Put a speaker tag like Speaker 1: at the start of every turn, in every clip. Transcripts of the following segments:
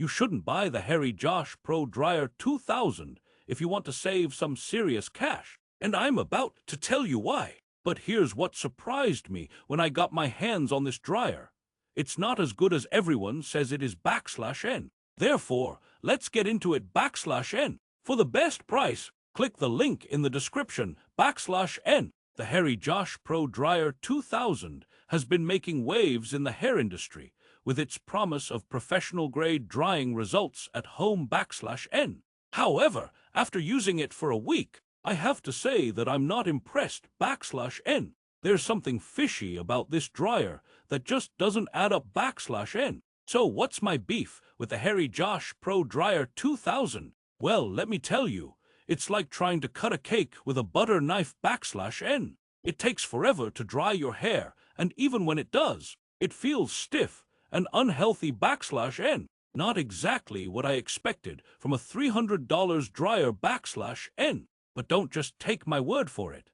Speaker 1: You shouldn't buy the Harry Josh Pro Dryer 2000 if you want to save some serious cash. And I'm about to tell you why. But here's what surprised me when I got my hands on this dryer. It's not as good as everyone says it is /n. Therefore, let's get into it /n. For the best price, click the link in the description /n. The Harry Josh Pro Dryer 2000 has been making waves in the hair industry with its promise of professional-grade drying results at home /n. However, after using it for a week, I have to say that I'm not impressed /n. There's something fishy about this dryer that just doesn't add up /n. So what's my beef with the Harry Josh Pro Dryer 2000? Well, let me tell you, it's like trying to cut a cake with a butter knife /n. It takes forever to dry your hair, and even when it does, it feels stiff and unhealthy /n. Not exactly what I expected from a $300 dryer /n. But don't just take my word for it.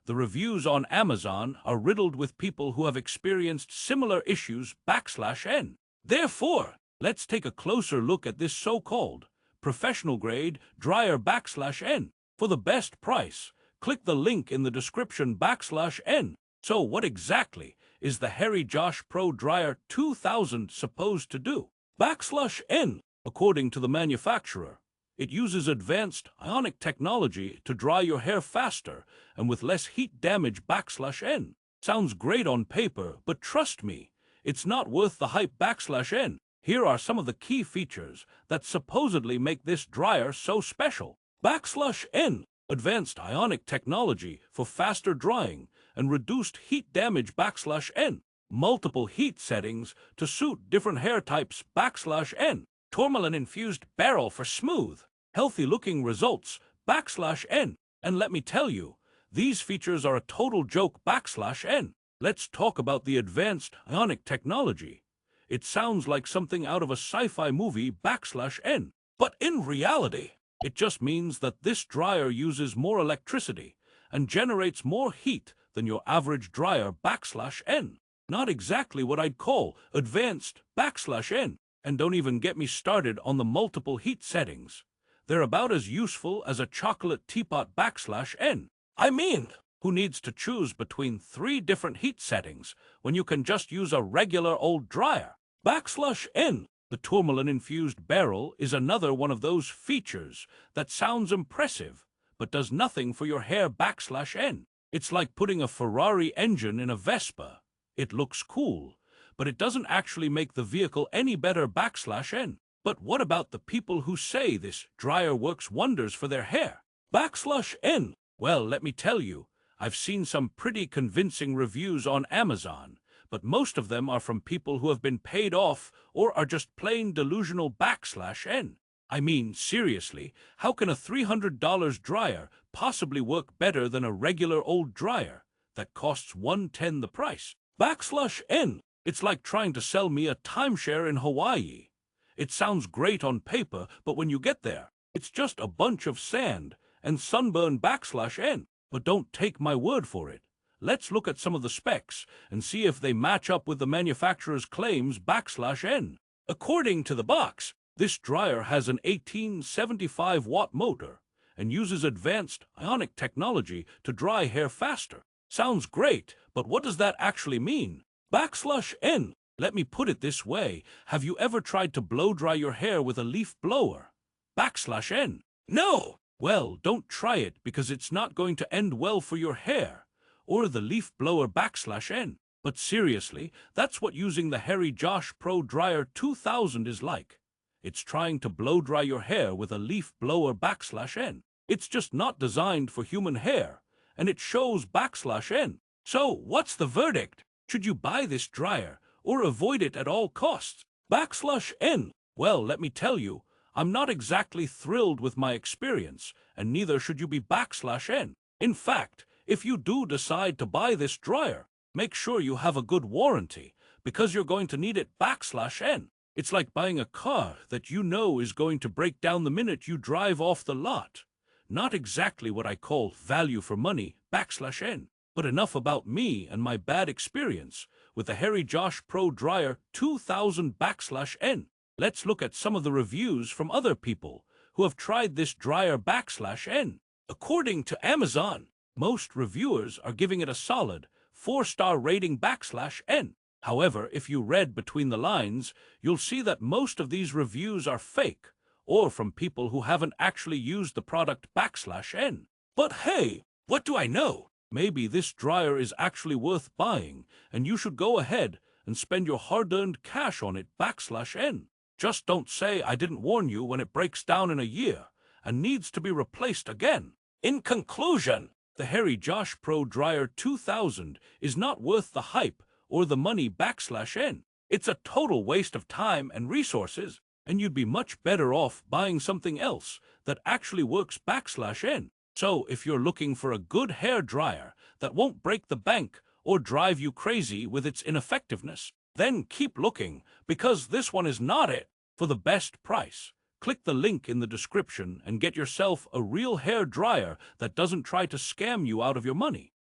Speaker 1: The reviews on Amazon are riddled with people who have experienced similar issues /n. Therefore, let's take a closer look at this so-called professional-grade dryer /n. For the best price, click the link in the description /n. So what exactly is the Harry Josh Pro Dryer 2000 supposed to do? /n, according to the manufacturer, it uses advanced ionic technology to dry your hair faster and with less heat damage /n. Sounds great on paper, but trust me, it's not worth the hype /n. Here are some of the key features that supposedly make this dryer so special. /n, advanced ionic technology for faster drying and reduced heat damage /n. Multiple heat settings to suit different hair types /n. Tourmaline-infused barrel for smooth, healthy-looking results /n. And let me tell you, these features are a total joke /n. Let's talk about the advanced ionic technology. It sounds like something out of a sci-fi movie /n. But in reality, it just means that this dryer uses more electricity and generates more heat than your average dryer /n. Not exactly what I'd call advanced /n. And don't even get me started on the multiple heat settings. They're about as useful as a chocolate teapot /n. I mean, who needs to choose between 3 different heat settings when you can just use a regular old dryer? /n. The tourmaline-infused barrel is another one of those features that sounds impressive, but does nothing for your hair /n. It's like putting a Ferrari engine in a Vespa. It looks cool, but it doesn't actually make the vehicle any better /n. But what about the people who say this dryer works wonders for their hair? /n. Well, let me tell you, I've seen some pretty convincing reviews on Amazon, but most of them are from people who have been paid off or are just plain delusional /n. I mean, seriously, how can a $300 dryer possibly work better than a regular old dryer that costs 1/10 the price? /n. It's like trying to sell me a timeshare in Hawaii. It sounds great on paper, but when you get there, it's just a bunch of sand and sunburn /n. But don't take my word for it. Let's look at some of the specs and see if they match up with the manufacturer's claims /n. According to the box, this dryer has an 1875-watt motor and uses advanced ionic technology to dry hair faster. Sounds great, but what does that actually mean? /n. Let me put it this way. Have you ever tried to blow-dry your hair with a leaf blower? /n. No! Well, don't try it because it's not going to end well for your hair or the leaf blower /n. But seriously, that's what using the Harry Josh Pro Dryer 2000 is like. It's trying to blow-dry your hair with a leaf blower /n. It's just not designed for human hair, and it shows /n. So, what's the verdict? Should you buy this dryer or avoid it at all costs? /n. Well, let me tell you, I'm not exactly thrilled with my experience, and neither should you be /n. In fact, if you do decide to buy this dryer, make sure you have a good warranty, because you're going to need it /n. It's like buying a car that you know is going to break down the minute you drive off the lot. Not exactly what I call value for money /n. But enough about me and my bad experience with the Harry Josh Pro Dryer 2000 /n. Let's look at some of the reviews from other people who have tried this dryer/N. According to Amazon, most reviewers are giving it a solid 4-star rating/N. However, if you read between the lines, you'll see that most of these reviews are fake, or from people who haven't actually used the product/N. But hey, what do I know? Maybe this dryer is actually worth buying, and you should go ahead and spend your hard-earned cash on it/N. Just don't say I didn't warn you when it breaks down in a year and needs to be replaced again. In conclusion, the Harry Josh Pro Dryer 2000 is not worth the hype or the money/N. It's a total waste of time and resources, and you'd be much better off buying something else that actually works/N. So if you're looking for a good hair dryer that won't break the bank or drive you crazy with its ineffectiveness, then keep looking, because this one is not it. For the best price, click the link in the description and get yourself a real hair dryer that doesn't try to scam you out of your money.